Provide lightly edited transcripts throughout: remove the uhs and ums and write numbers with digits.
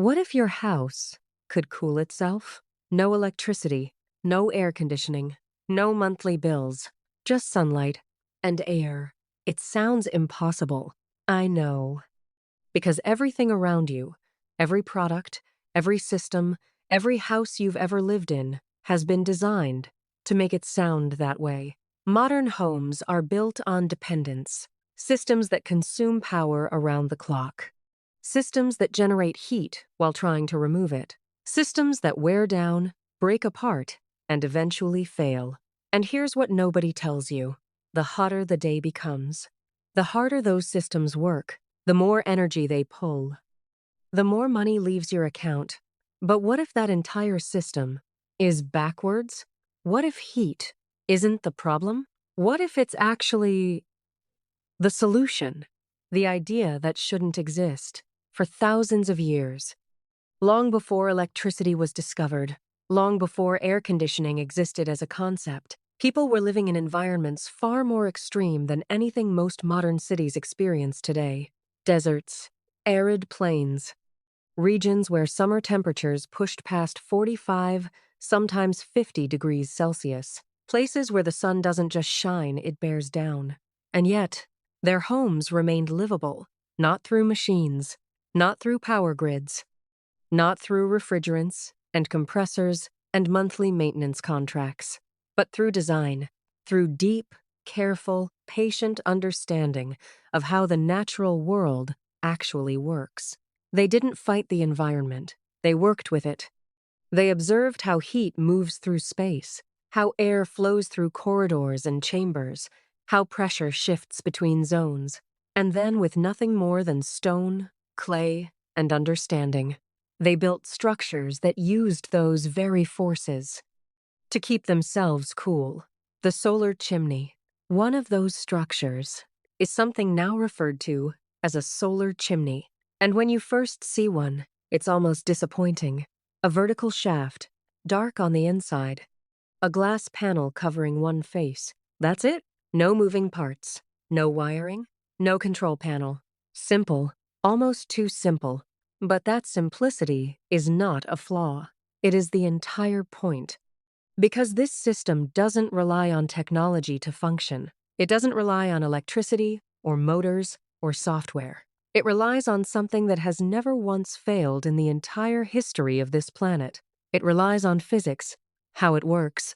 What if your house could cool itself? No electricity, no air conditioning, no monthly bills, just sunlight and air. It sounds impossible. I know. Because everything around you, every product, every system, every house you've ever lived in, has been designed to make it sound that way. Modern homes are built on dependence, systems that consume power around the clock, systems that generate heat while trying to remove it, systems that wear down, break apart, and eventually fail. And here's what nobody tells you. The hotter the day becomes, the harder those systems work, the more energy they pull, the more money leaves your account. But what if that entire system is backwards? What if heat isn't the problem? What if it's actually the solution? The idea that shouldn't exist for thousands of years. Long before electricity was discovered, long before air conditioning existed as a concept, people were living in environments far more extreme than anything most modern cities experience today. Deserts, arid plains, regions where summer temperatures pushed past 45, sometimes 50 degrees Celsius. Places where the sun doesn't just shine, it bears down. And yet, their homes remained livable, not through machines, not through power grids, not through refrigerants and compressors and monthly maintenance contracts, but through design, through deep, careful, patient understanding of how the natural world actually works. They didn't fight the environment, they worked with it. They observed how heat moves through space, how air flows through corridors and chambers, how pressure shifts between zones, and then with nothing more than stone, clay, and understanding, they built structures that used those very forces to keep themselves cool. The solar chimney, one of those structures, is something now referred to as a solar chimney. And when you first see one, it's almost disappointing. A vertical shaft, dark on the inside, a glass panel covering one face. That's it. No moving parts, no wiring, no control panel. Simple, almost too simple. But that simplicity is not a flaw. It is the entire point. Because this system doesn't rely on technology to function. It doesn't rely on electricity or motors or software. It relies on something that has never once failed in the entire history of this planet. It relies on physics, how it works.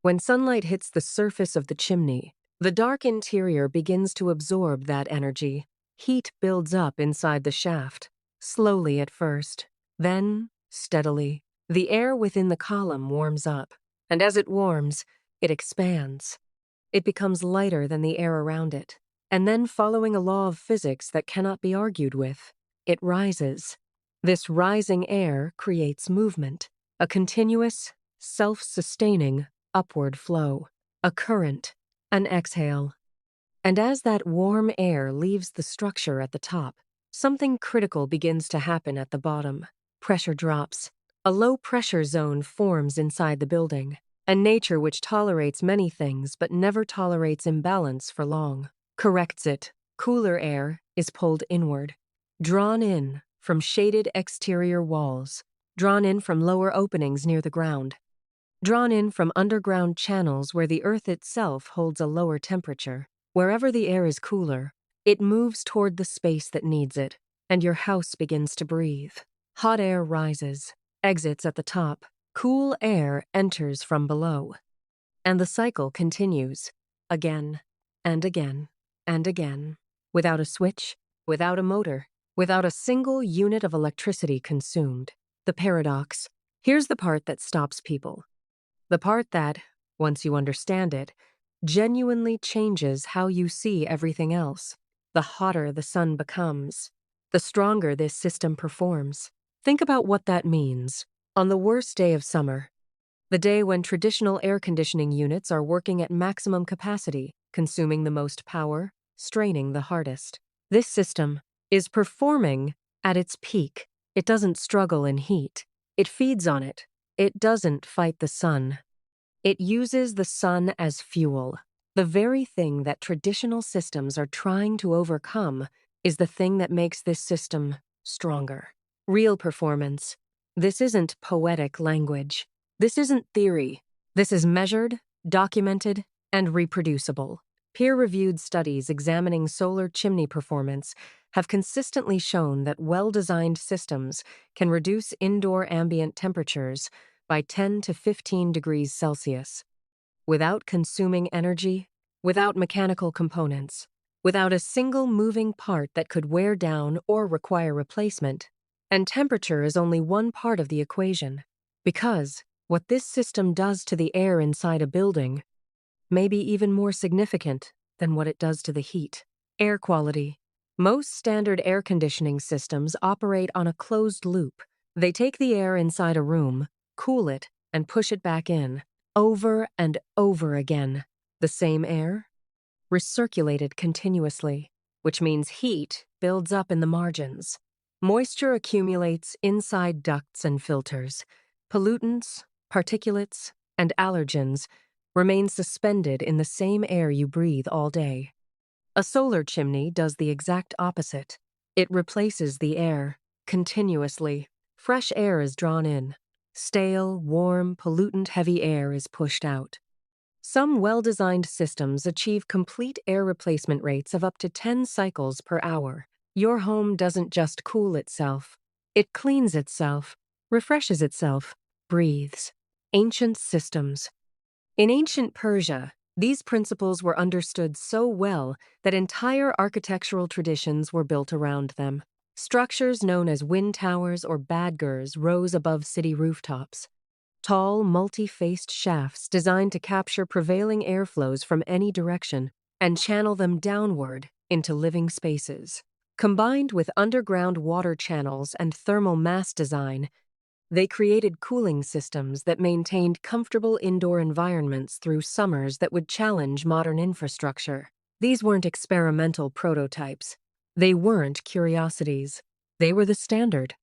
When sunlight hits the surface of the chimney, the dark interior begins to absorb that energy. Heat builds up inside the shaft, slowly at first, then steadily. The air within the column warms up, and as it warms, it expands. It becomes lighter than the air around it. And then, following a law of physics that cannot be argued with, it rises. This rising air creates movement, a continuous, self-sustaining upward flow, a current, an exhale. And as that warm air leaves the structure at the top, something critical begins to happen at the bottom. Pressure drops. A low-pressure zone forms inside the building, a nature which tolerates many things but never tolerates imbalance for long. Corrects it. Cooler air is pulled inward, drawn in from shaded exterior walls, drawn in from lower openings near the ground, drawn in from underground channels where the earth itself holds a lower temperature. Wherever the air is cooler, it moves toward the space that needs it, and your house begins to breathe. Hot air rises, exits at the top, cool air enters from below. And the cycle continues, again and again. And again, without a switch, without a motor, without a single unit of electricity consumed. The paradox. Here's the part that stops people. The part that, once you understand it, genuinely changes how you see everything else. The hotter the sun becomes, the stronger this system performs. Think about what that means. On the worst day of summer, the day when traditional air conditioning units are working at maximum capacity, consuming the most power, straining the hardest. This system is performing at its peak. It doesn't struggle in heat. It feeds on it. It doesn't fight the sun. It uses the sun as fuel. The very thing that traditional systems are trying to overcome is the thing that makes this system stronger. Real performance. This isn't poetic language. This isn't theory. This is measured, documented, and reproducible. Peer-reviewed studies examining solar chimney performance have consistently shown that well-designed systems can reduce indoor ambient temperatures by 10 to 15 degrees Celsius without consuming energy, without mechanical components, without a single moving part that could wear down or require replacement. And temperature is only one part of the equation, because what this system does to the air inside a building may be even more significant than what it does to the heat. Air quality. Most standard air conditioning systems operate on a closed loop. They take the air inside a room, cool it, and push it back in, over and over again. The same air, recirculated continuously, which means heat builds up in the margins. Moisture accumulates inside ducts and filters. Pollutants, particulates, and allergens remain suspended in the same air you breathe all day. A solar chimney does the exact opposite. It replaces the air continuously. Fresh air is drawn in. Stale, warm, pollutant-heavy air is pushed out. Some well-designed systems achieve complete air replacement rates of up to 10 cycles per hour. Your home doesn't just cool itself. It cleans itself, refreshes itself, breathes. Ancient systems. In ancient Persia, these principles were understood so well that entire architectural traditions were built around them. Structures known as wind towers or badgers rose above city rooftops. Tall, multi-faced shafts designed to capture prevailing airflows from any direction and channel them downward into living spaces. Combined with underground water channels and thermal mass design, they created cooling systems that maintained comfortable indoor environments through summers that would challenge modern infrastructure. These weren't experimental prototypes. They weren't curiosities. They were the standard.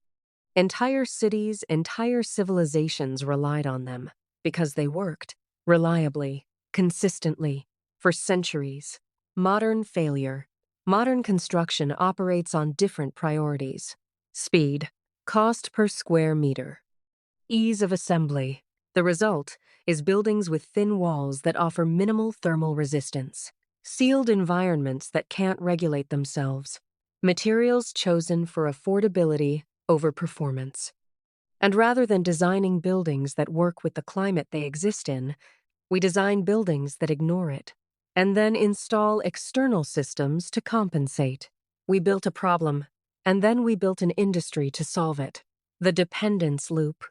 Entire cities, entire civilizations relied on them because they worked reliably, consistently, for centuries. Modern failure. Modern construction operates on different priorities. Speed, cost per square meter, ease of assembly. The result is buildings with thin walls that offer minimal thermal resistance, sealed environments that can't regulate themselves, materials chosen for affordability over performance. And rather than designing buildings that work with the climate they exist in, we design buildings that ignore it, and then install external systems to compensate. We built a problem, and then we built an industry to solve it. The dependence loop.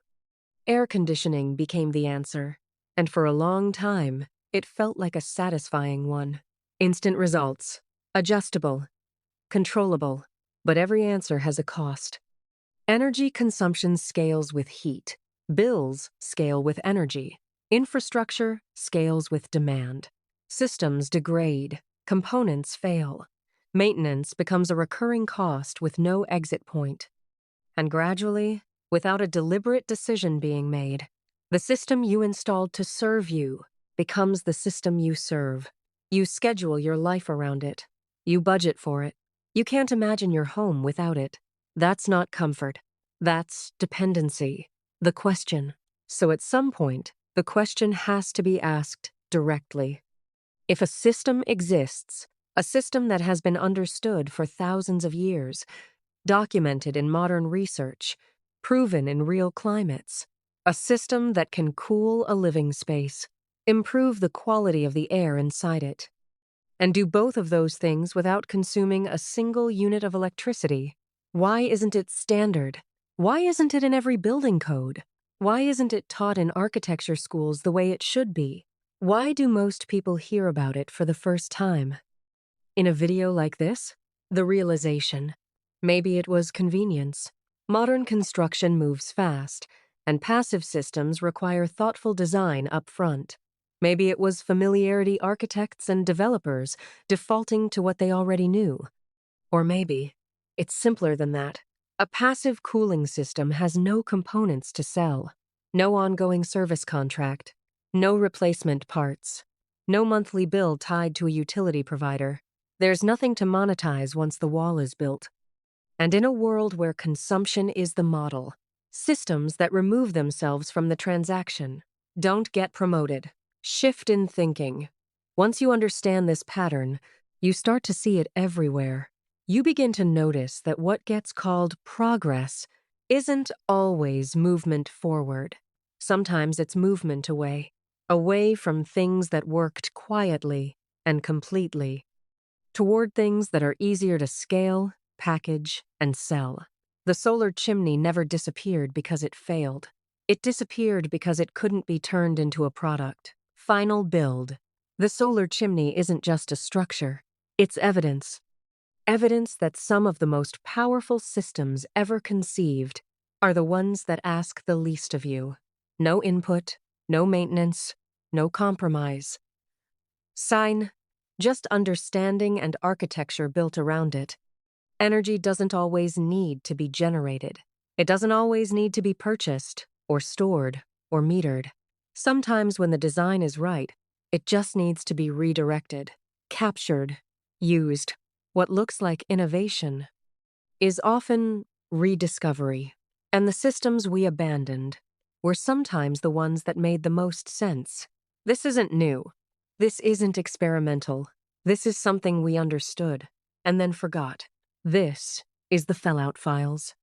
Air conditioning became the answer, and for a long time, it felt like a satisfying one. Instant results. Adjustable. Controllable. But every answer has a cost. Energy consumption scales with heat. Bills scale with energy. Infrastructure scales with demand. Systems degrade. Components fail. Maintenance becomes a recurring cost with no exit point. And gradually, without a deliberate decision being made, the system you installed to serve you becomes the system you serve. You schedule your life around it. You budget for it. You can't imagine your home without it. That's not comfort. That's dependency. The question. So at some point, the question has to be asked directly. If a system exists, a system that has been understood for thousands of years, documented in modern research, proven in real climates, a system that can cool a living space, improve the quality of the air inside it, and do both of those things without consuming a single unit of electricity, why isn't it standard? Why isn't it in every building code? Why isn't it taught in architecture schools the way it should be? Why do most people hear about it for the first time? In a video like this, the realization. Maybe it was convenience. Modern construction moves fast, and passive systems require thoughtful design up front. Maybe it was familiarity architects and developers defaulting to what they already knew. Or maybe it's simpler than that. A passive cooling system has no components to sell, no ongoing service contract, no replacement parts, no monthly bill tied to a utility provider. There's nothing to monetize once the wall is built. And in a world where consumption is the model, systems that remove themselves from the transaction don't get promoted. Shift in thinking. Once you understand this pattern, you start to see it everywhere. You begin to notice that what gets called progress isn't always movement forward. Sometimes it's movement away from things that worked quietly and completely, toward things that are easier to scale, package, and sell. The solar chimney never disappeared because it failed. It disappeared because it couldn't be turned into a product. Final build. The solar chimney isn't just a structure. It's evidence. Evidence that some of the most powerful systems ever conceived are the ones that ask the least of you. No input, no maintenance, no compromise. Sign, just understanding and architecture built around it. Energy doesn't always need to be generated. It doesn't always need to be purchased, or stored, or metered. Sometimes when the design is right, it just needs to be redirected, captured, used. What looks like innovation is often rediscovery. And the systems we abandoned were sometimes the ones that made the most sense. This isn't new. This isn't experimental. This is something we understood and then forgot. This is the Fallout Files.